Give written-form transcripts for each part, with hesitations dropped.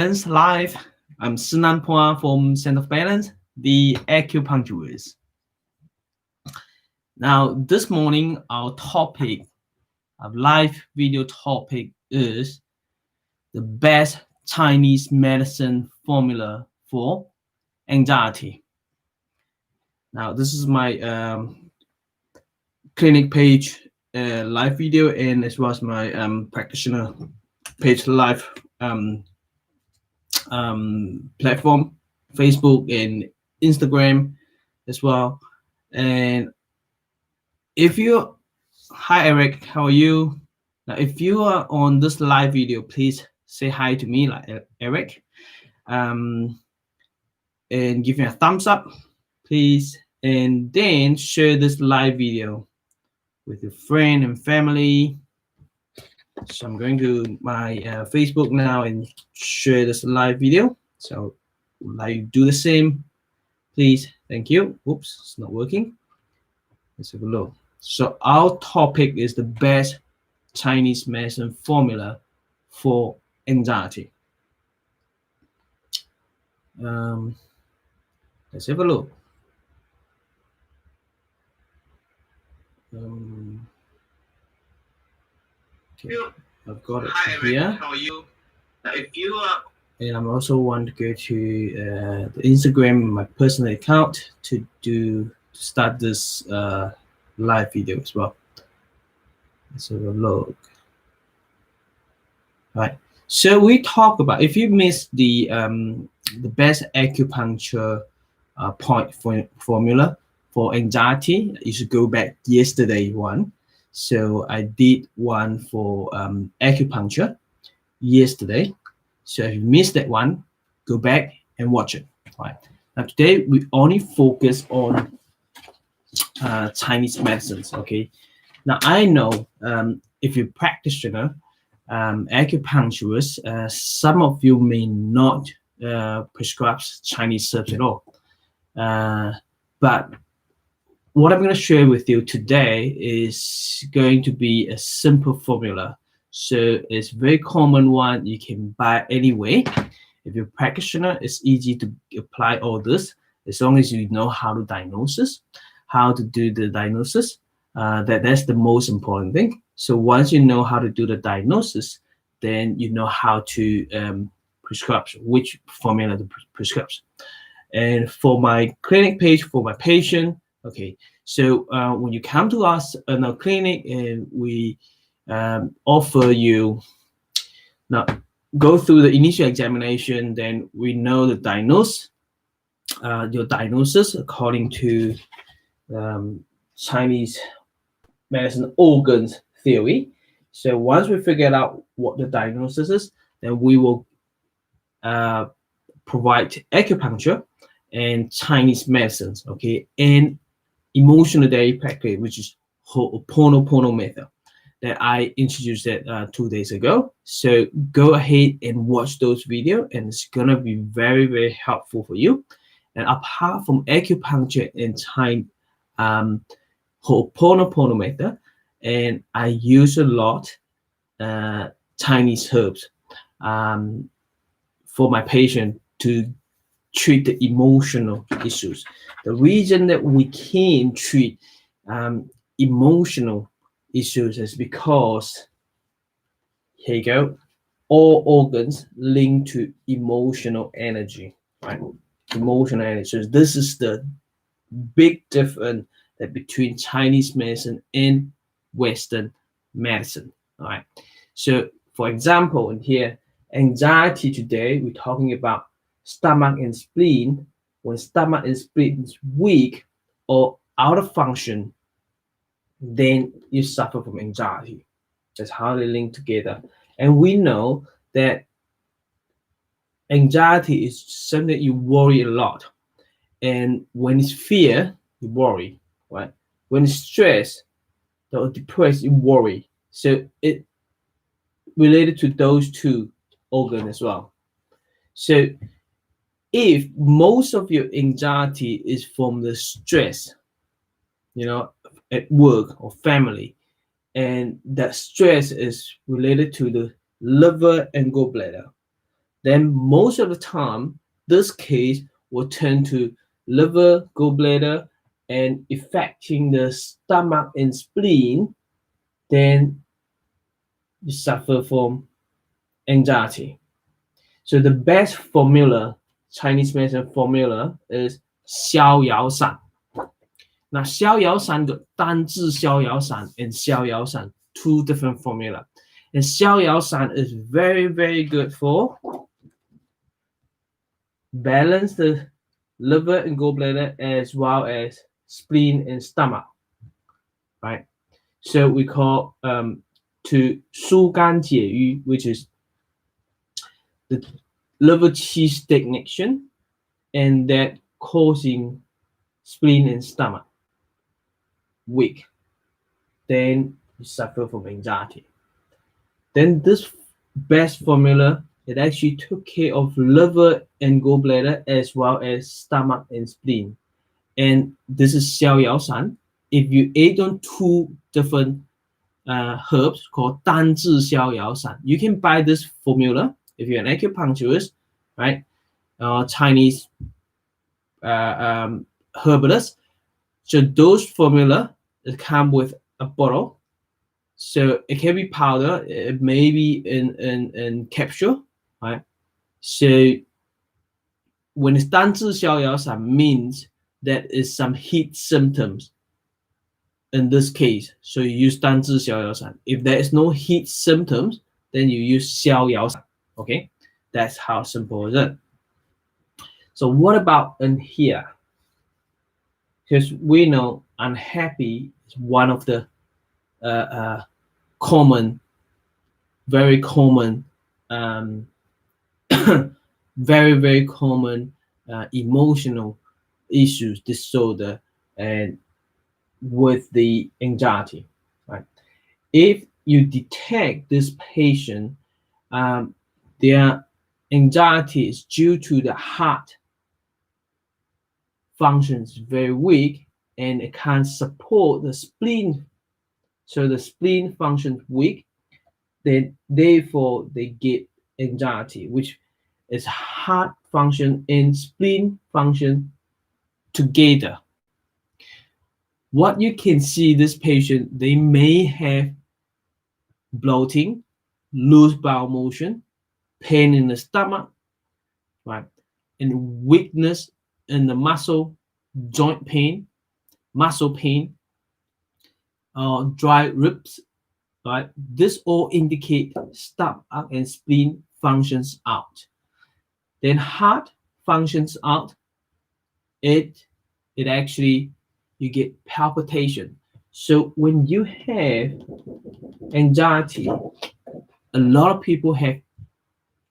Live. I'm Szenan-Balance from Szenan-Balance, the acupuncturist. Now, this morning, our topic, our live video topic is the best Chinese medicine formula for anxiety. Now, this is my clinic page live video, and as well as my practitioner page live platform, Facebook and Instagram as well. And if you, hi Eric, how are you? Now, if you are on this live video, please say hi to me, like Eric, and give me a thumbs up, please, and then share this live video with your friend and family. So I'm going to my Facebook now and share this live video. So like do the same, please. Thank you. Oops, it's not working. Let's have a look. So our topic is the best Chinese medicine formula for anxiety. Let's have a look. Okay, I've got it here. How are you? If you are, and I'm also want to go to the Instagram, my personal account, to start this live video as well. Let's have a look. All right. So we talk about, if you missed the best acupuncture point formula for anxiety, you should go back yesterday one. So I did one for acupuncture yesterday. So if you missed that one, go back and watch it. All right. Now today we only focus on Chinese medicines. Okay. Now I know if you're a practitioner, acupuncturist, some of you may not prescribe Chinese herbs at all. But what I'm going to share with you today is going to be a simple formula. So it's a very common one. You can buy anyway. If you're a practitioner, it's easy to apply all this as long as you know how to diagnose, how to do the diagnosis. That's the most important thing. So once you know how to do the diagnosis, then you know how to prescribe, which formula to prescribe. And for my clinic page, for my patient, okay, so when you come to us in our clinic and we offer you, now go through the initial examination, then we know the your diagnosis according to Chinese medicine organs theory. So once we figure out what the diagnosis is, then we will provide acupuncture and Chinese medicines, okay, and emotional therapy practice, which is Ho'oponopono method that I introduced it 2 days ago. So go ahead and watch those videos, and it's gonna be very, very helpful for you. And apart from acupuncture and Chinese Ho'oponopono method, and I use a lot Chinese herbs for my patient to treat the emotional issues. The reason that we can treat emotional issues is because, here you go, all organs linked to emotional energy, right? Emotional energy. So this is the big difference that between Chinese medicine and Western medicine, all right? So for example, in here, anxiety today, we're talking about stomach and spleen. When stomach and spleen is weak or out of function, then you suffer from anxiety. That's how they link together. And we know that anxiety is something that you worry a lot. And when it's fear, you worry, right? When it's stress or depressed, you worry. So it related to those two organs as well. So if most of your anxiety is from the stress, you know, at work or family, and that stress is related to the liver and gallbladder, then most of the time, this case will turn to liver, gallbladder, and affecting the stomach and spleen. Then you suffer from anxiety. So the best formula, Chinese medicine formula, is 逍遥散. Now 逍遥散 got 单字逍遥散 and 逍遥散, two different formula. And 逍遥散 is very, very good for balance the liver and gallbladder as well as spleen and stomach, right? So we call to 疏肝解郁, which is the liver qi stagnation and that causing spleen and stomach weak. Then you suffer from anxiety. Then this best formula, it actually took care of liver and gallbladder as well as stomach and spleen. And this is 逍遥散. If you add on two different herbs called 单字逍遥散, you can buy this formula if you're an acupuncturist, right? Chinese herbalist. So those formula come with a bottle. So it can be powder, it may be in capsule, right? So when it's 单字逍遥散 means that is some heat symptoms in this case. So you use 单字逍遥散. If there is no heat symptoms, then you use 逍遥散. Okay, that's how simple is it. So what about in here? Because we know unhappy is one of the common, very common, very, very common emotional issues, disorder, and with the anxiety, right? If you detect this patient, their anxiety is due to the heart functions very weak and it can't support the spleen. So the spleen functions weak, then therefore they get anxiety, which is heart function and spleen function together. What you can see, this patient, they may have bloating, loose bowel motion, pain in the stomach, right, and weakness in the muscle, joint pain, muscle pain, dry ribs, right? This all indicate stomach and spleen functions out. Then heart functions out. It actually, you get palpitation. So when you have anxiety, a lot of people have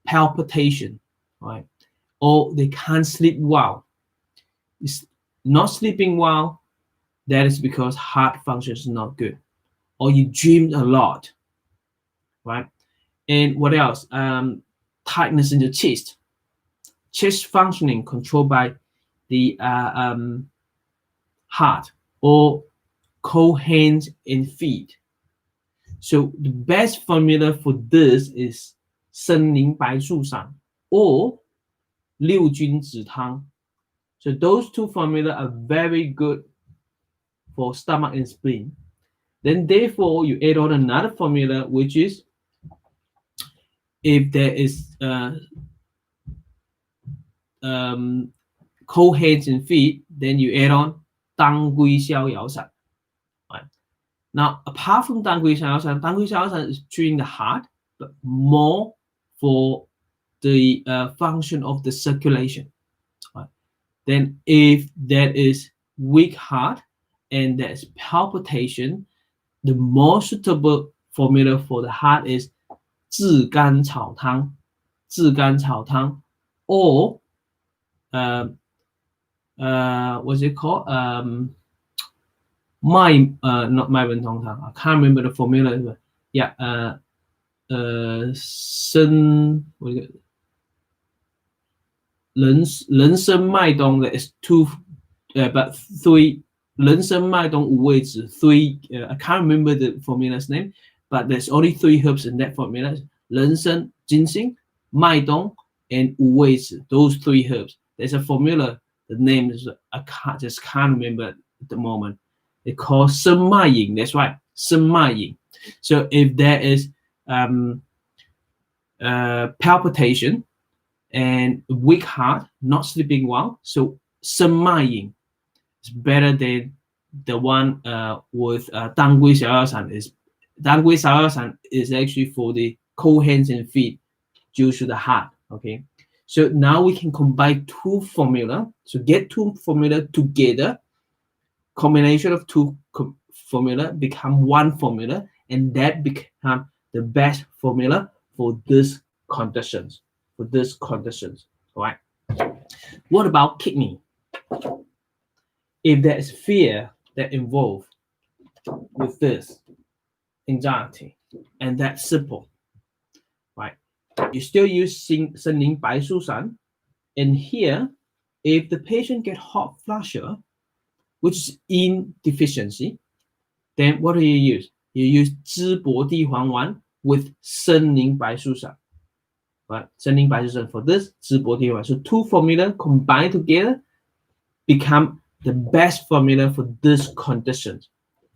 palpitation, right? Or they can't sleep well. It's not sleeping well, that is because heart function is not good. Or you dream a lot, right? And what else? Tightness in the chest. Chest functioning controlled by the heart, or cold hands and feet. So the best formula for this is 参苓白术散 or 六君子汤. So those two formula are very good for stomach and spleen. Then therefore you add on another formula, which is if there is cold hands and feet, then you add on 当归逍遥散. Right. Now, apart from 当归逍遥散is treating the heart, but more for the function of the circulation. Right. Then if there is weak heart and there's palpitation, the more suitable formula for the heart is 炙甘草汤, or what's it called? Not 麦文同汤. I can't remember the formula. Yeah, what is it? 人参麦冬 that is two, but three. 人参麦冬五味子 three. I can't remember the formula's name, but there's only three herbs in that formula: 人参、金星、麦冬 and 五味子, those three herbs. There's a formula. The name is I just can't remember at the moment. They call 生脉饮. That's right, 生脉饮. So if there is palpitation and weak heart, not sleeping well, so 生脉饮 is better than the one with 当归小药散.当归小药散 is actually for the cold hands and feet due to the heart. Okay, so now we can combine two formula. So get two formula together. Combination of two formula become one formula, and that become the best formula for this conditions. All right. What about kidney? If there is fear that involved with this anxiety, and that's simple, right? You still use Szenan-Balance, and here, if the patient get hot flusher, which is in deficiency, then what do you use? You use 淄博地黄丸 with Szenan-Balance, right? Szenan-Balance for this, 淄博地黄丸. So two formula combined together become the best formula for this conditions.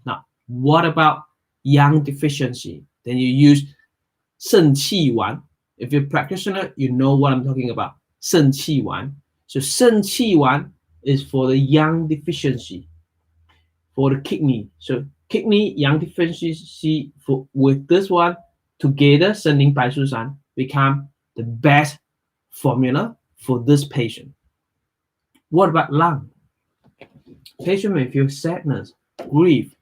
Now, what about yang deficiency? Then you use 肾气丸. If you're a practitioner, you know what I'm talking about. 肾气丸. So 肾气丸 is for the yang deficiency, for the kidney. So kidney yang deficiency with this one together, 生宁白术散 become the best formula for this patient. What about lung? Patient may feel sadness, grief,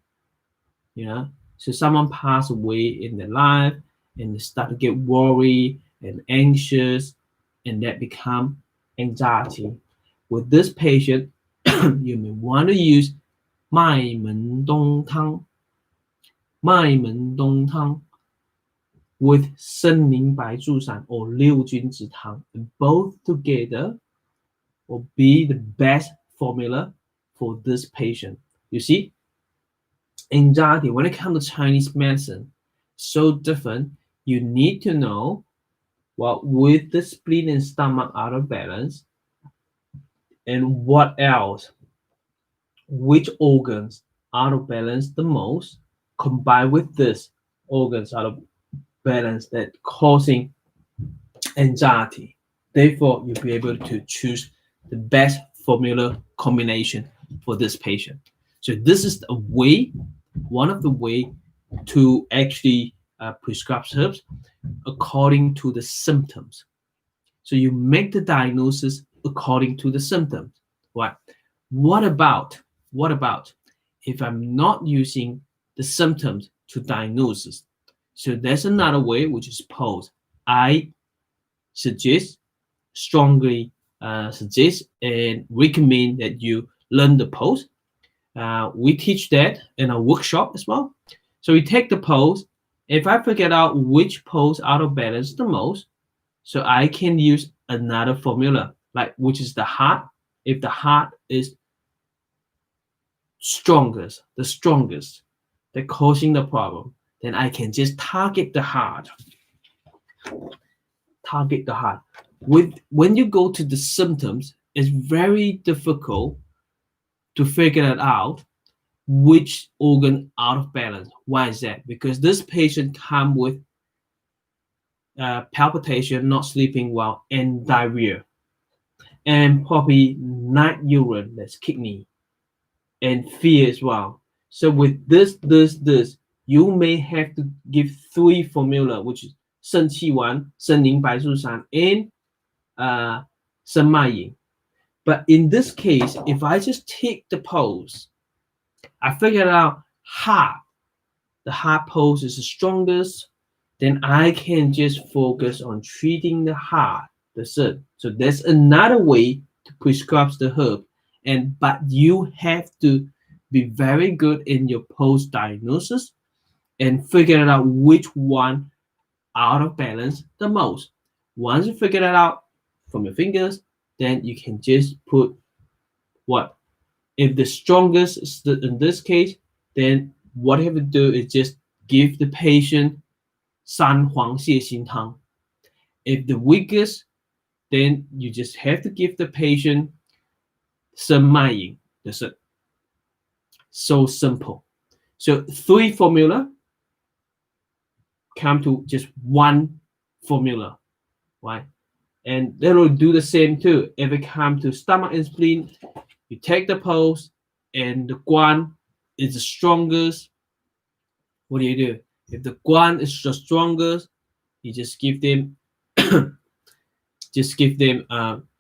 so someone passed away in their life, and they start to get worried and anxious, and that become anxiety. With this patient, you may want to use 麦门冬汤 with 生宁白术散 or 六君子汤. Both together will be the best formula for this patient. You see, anxiety, when it comes to Chinese medicine, so different. You need to know what with the spleen and stomach out of balance, and what else, which organs out of balance the most, combined with this organs out of balance that causing anxiety. Therefore, you'll be able to choose the best formula combination for this patient. So this is a way, one of the way to actually prescribe herbs according to the symptoms. So you make the diagnosis according to the symptoms. Right? What about if I'm not using the symptoms to diagnosis? So there's another way, which is pose. I strongly suggest and recommend that you learn the pose. We teach that in a workshop as well. So we take the pose. If I figure out which pose out of balance the most, so I can use another formula, like which is the heart. If the heart is the strongest, that causing the problem, then I can just target the heart. When you go to the symptoms, it's very difficult to figure it out which organ out of balance. Why is that? Because this patient come with palpitation, not sleeping well, and diarrhea, and probably night urine, that's kidney, and fear as well. So with this, you may have to give three formula, which is 肾气丸, 生宁白术散, and 生脉饮. But in this case, if I just take the pose, I figured out the heart pose is the strongest, then I can just focus on treating the heart, the sun. So that's another way to prescribe the herb. But you have to be very good in your post diagnosis and figure out which one out of balance the most. Once you figure it out from your fingers, then you can just put what? If the strongest is in this case, then what you have to do is just give the patient 三黄泻心汤. If the weakest, then you just have to give the patient some maying. That's it. So simple. So 3 formula come to just 1 formula, right? And they will do the same too. If it comes to stomach and spleen, you take the pulse, and the guan is the strongest. What do? If the guan is the strongest, you just give them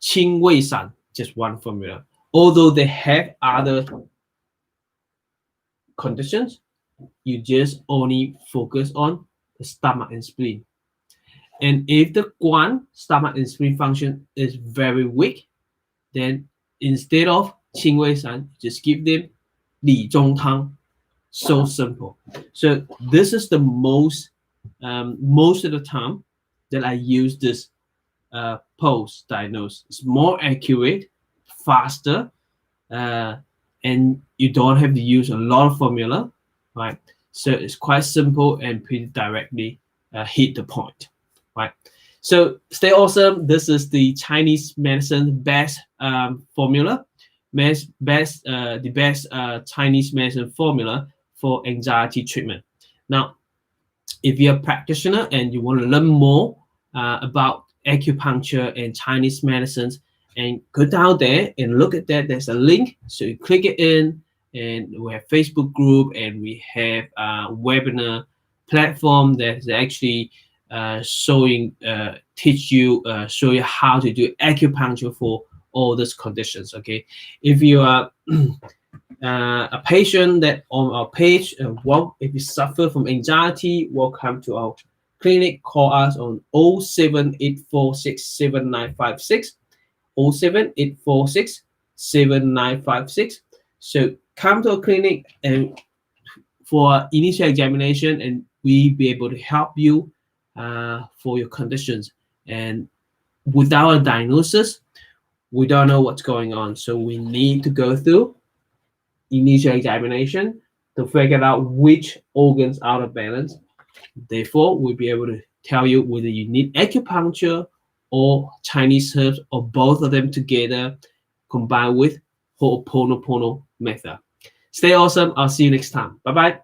qing wei san, just 1 formula. Although they have other conditions, you just only focus on the stomach and spleen. And if the guan, stomach and spleen function is very weak, then instead of qing wei san, just give them li zhong tang. So simple. So this is the most of the time that I use this post diagnose. It's more accurate, faster, and you don't have to use a lot of formula, right? So it's quite simple and pretty directly hit the point, right? So stay awesome. This is the Chinese medicine best formula, the best Chinese medicine formula for anxiety treatment. Now, if you're a practitioner and you want to learn more about acupuncture and Chinese medicines, and go down there and look at that. There's a link, so you click it in, and we have Facebook group, and we have a webinar platform that's actually show you how to do acupuncture for all these conditions. Okay, if you are a patient that on our page, if you suffer from anxiety, welcome to our clinic. Call us on 078467956, 078467956. So come to our clinic and for initial examination, and we be able to help you for your conditions. And without a diagnosis, we don't know what's going on. So we need to go through initial examination to figure out which organs are out of balance. Therefore, we'll be able to tell you whether you need acupuncture or Chinese herbs, or both of them together combined with Ho'oponopono method. Stay awesome. I'll see you next time. Bye-bye.